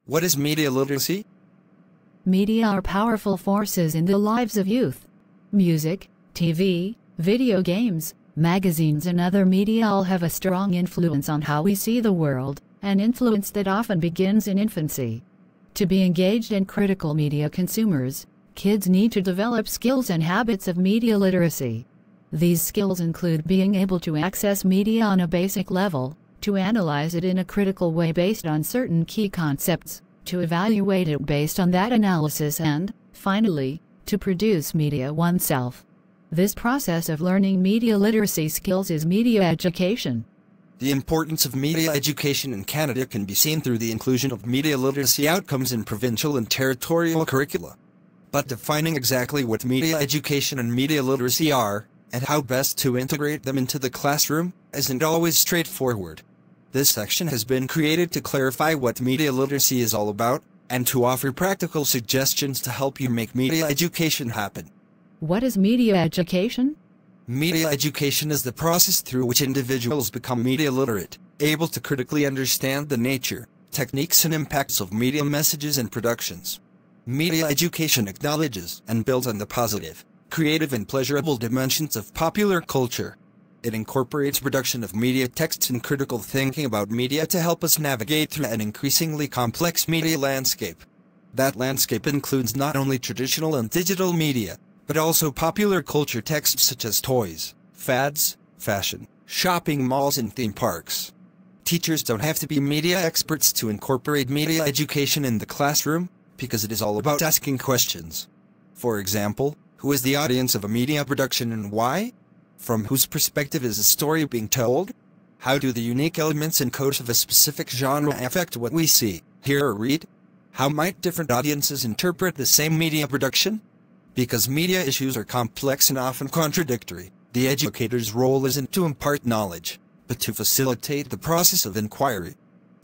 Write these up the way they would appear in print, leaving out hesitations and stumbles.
What is media literacy? Media are powerful forces in the lives of youth. Music, TV, video games, magazines and other media all have a strong influence on how we see the world, an influence that often begins in infancy. To be engaged in critical media consumers, kids need to develop skills and habits of media literacy. These skills include being able to access media on a basic level, to analyze it in a critical way based on certain key concepts, to evaluate it based on that analysis and, finally, to produce media oneself. This process of learning media literacy skills is media education. The importance of media education in Canada can be seen through the inclusion of media literacy outcomes in provincial and territorial curricula. But defining exactly what media education and media literacy are, and how best to integrate them into the classroom, isn't always straightforward. This section has been created to clarify what media literacy is all about, and to offer practical suggestions to help you make media education happen. What is media education? Media education is the process through which individuals become media literate, able to critically understand the nature, techniques and impacts of media messages and productions. Media education acknowledges and builds on the positive, creative and pleasurable dimensions of popular culture. It incorporates production of media texts and critical thinking about media to help us navigate through an increasingly complex media landscape. That landscape includes not only traditional and digital media, but also popular culture texts such as toys, fads, fashion, shopping malls and theme parks. Teachers don't have to be media experts to incorporate media education in the classroom, because it is all about asking questions. For example, who is the audience of a media production and why? From whose perspective is a story being told? How do the unique elements and codes of a specific genre affect what we see, hear or read? How might different audiences interpret the same media production? Because media issues are complex and often contradictory, the educator's role isn't to impart knowledge, but to facilitate the process of inquiry.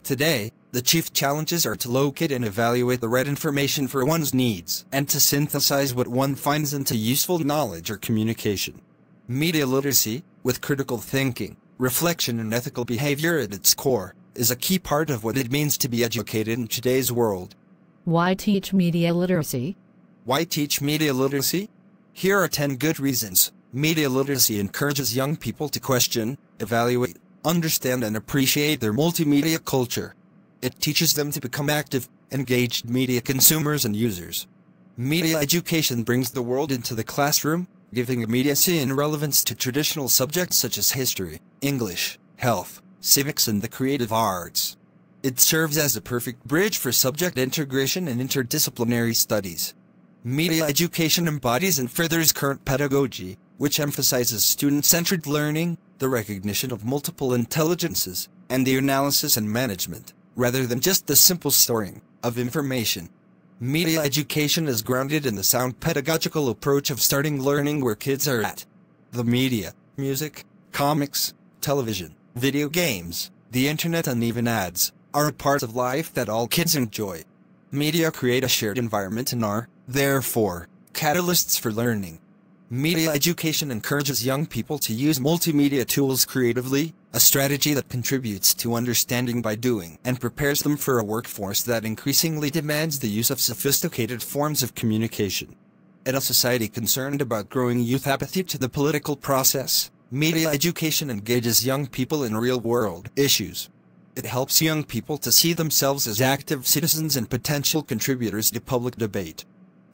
Today, the chief challenges are to locate and evaluate the right information for one's needs, and to synthesize what one finds into useful knowledge or communication. Media literacy, with critical thinking, reflection and ethical behavior at its core, is a key part of what it means to be educated in today's world. Why teach media literacy? Why teach media literacy? Here are 10 good reasons. Media literacy encourages young people to question, evaluate, understand and appreciate their multimedia culture. It teaches them to become active, engaged media consumers and users. Media education brings the world into the classroom, giving immediacy and relevance to traditional subjects such as history, English, health, civics and the creative arts. It serves as a perfect bridge for subject integration and interdisciplinary studies. Media education embodies and furthers current pedagogy, which emphasizes student-centered learning, the recognition of multiple intelligences, and the analysis and management, rather than just the simple storing of information. Media education is grounded in the sound pedagogical approach of starting learning where kids are at. The media, music, comics, television, video games, the internet and even ads, are a part of life that all kids enjoy. Media create a shared environment and are, therefore, catalysts for learning. Media education encourages young people to use multimedia tools creatively, a strategy that contributes to understanding by doing and prepares them for a workforce that increasingly demands the use of sophisticated forms of communication. In a society concerned about growing youth apathy to the political process, media education engages young people in real-world issues. It helps young people to see themselves as active citizens and potential contributors to public debate.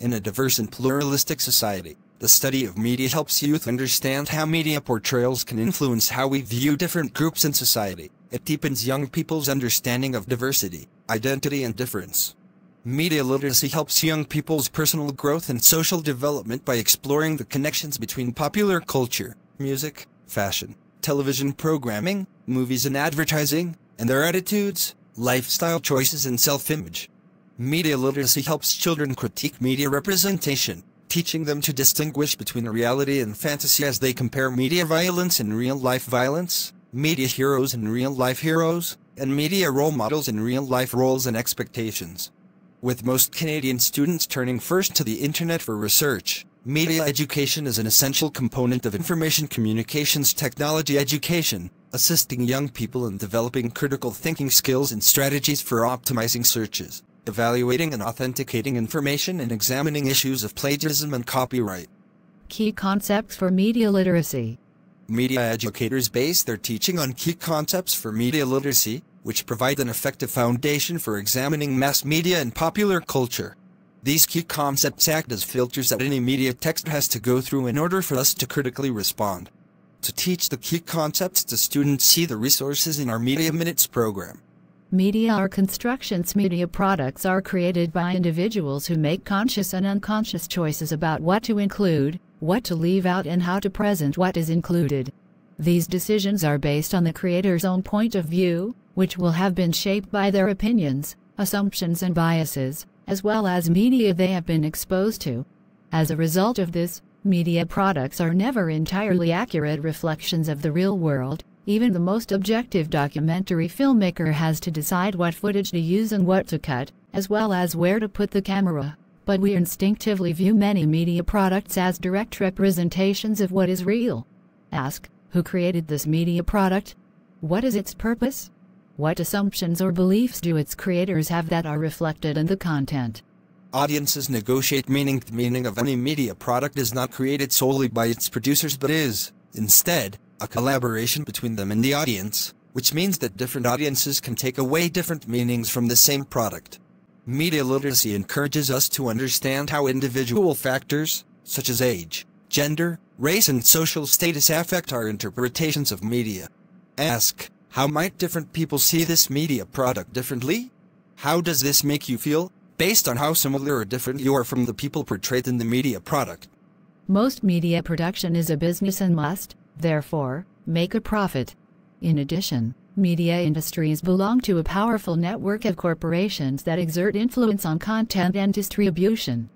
In a diverse and pluralistic society, the study of media helps youth understand how media portrayals can influence how we view different groups in society. It deepens young people's understanding of diversity, identity and difference. Media literacy helps young people's personal growth and social development by exploring the connections between popular culture, music, fashion, television programming, movies and advertising, and their attitudes, lifestyle choices and self-image. Media literacy helps children critique media representation, teaching them to distinguish between reality and fantasy as they compare media violence and real-life violence, media heroes and real-life heroes, and media role models and real-life roles and expectations. With most Canadian students turning first to the internet for research, media education is an essential component of information communications technology education, assisting young people in developing critical thinking skills and strategies for optimizing searches. evaluating and authenticating information, and examining issues of plagiarism and copyright. Key concepts for media literacy. Media educators base their teaching on key concepts for media literacy, which provide an effective foundation for examining mass media and popular culture. These key concepts act as filters that any media text has to go through in order for us to critically respond. To teach the key concepts to students, see the resources in our Media Minutes program. Media or constructions. Media products are created by individuals who make conscious and unconscious choices about what to include, what to leave out, and how to present what is included. These decisions are based on the creator's own point of view, which will have been shaped by their opinions, assumptions, and biases, as well as media they have been exposed to. As a result of this, media products are never entirely accurate reflections of the real world. Even the most objective documentary filmmaker has to decide what footage to use and what to cut, as well as where to put the camera. But we instinctively view many media products as direct representations of what is real. Ask, who created this media product? What is its purpose? What assumptions or beliefs do its creators have that are reflected in the content? Audiences negotiate meaning. The meaning of any media product is not created solely by its producers but is, instead, a collaboration between them and the audience, which means that different audiences can take away different meanings from the same product. Media literacy encourages us to understand how individual factors, such as age, gender, race, and social status affect our interpretations of media. Ask, how might different people see this media product differently? How does this make you feel, based on how similar or different you are from the people portrayed in the media product? Most media production is a business and must, therefore, make a profit. In addition, media industries belong to a powerful network of corporations that exert influence on content and distribution.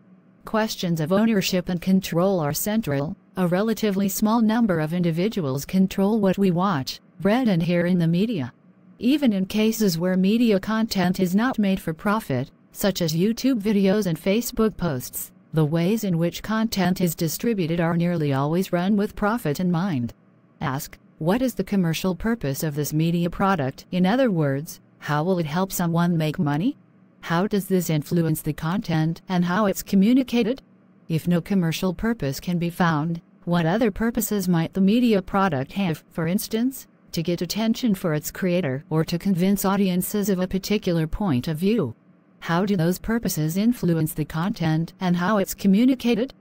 Questions of ownership and control are central. A relatively small number of individuals control what we watch, read, and hear in the media. Even in cases where media content is not made for profit, such as YouTube videos and Facebook posts, the ways in which content is distributed are nearly always run with profit in mind. Ask, what is the commercial purpose of this media product? In other words, how will it help someone make money? How does this influence the content and how it's communicated? If no commercial purpose can be found, what other purposes might the media product have? For instance, to get attention for its creator or to convince audiences of a particular point of view. How do those purposes influence the content and how it's communicated?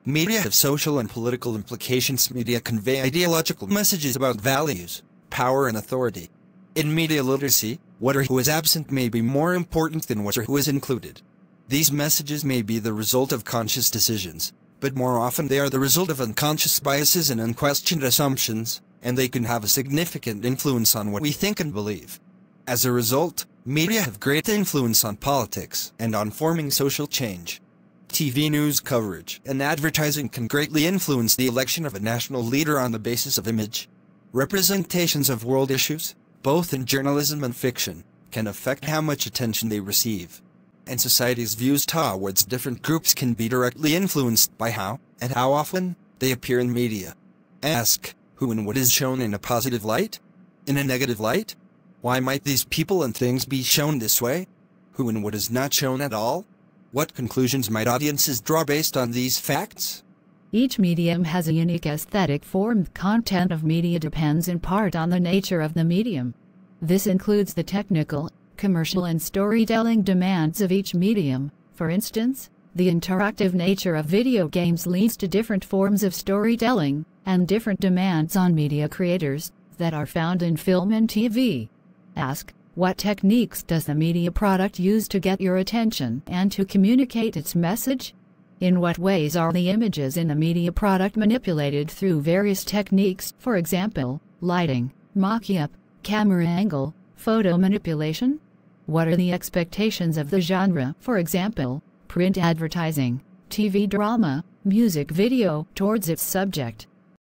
Media have social and political implications. Media convey ideological messages about values, power, and authority. In media literacy, what or who is absent may be more important than what or who is included. These messages may be the result of conscious decisions, but more often they are the result of unconscious biases and unquestioned assumptions, and they can have a significant influence on what we think and believe. As a result, media have great influence on politics and on forming social change. TV news coverage and advertising can greatly influence the election of a national leader on the basis of image. Representations of world issues, both in journalism and fiction, can affect how much attention they receive. And society's views towards different groups can be directly influenced by how, and how often, they appear in media. Ask, who and what is shown in a positive light? In a negative light? Why might these people and things be shown this way? Who and what is not shown at all? What conclusions might audiences draw based on these facts? Each medium has a unique aesthetic form. The content of media depends in part on the nature of the medium. This includes the technical, commercial, and storytelling demands of each medium. For instance, the interactive nature of video games leads to different forms of storytelling and different demands on media creators that are found in film and TV. Ask, what techniques does the media product use to get your attention and to communicate its message? In what ways are the images in the media product manipulated through various techniques, for example, lighting, mock-up, camera angle, photo manipulation? What are the expectations of the genre, for example, print advertising, TV drama, music video, towards its subject?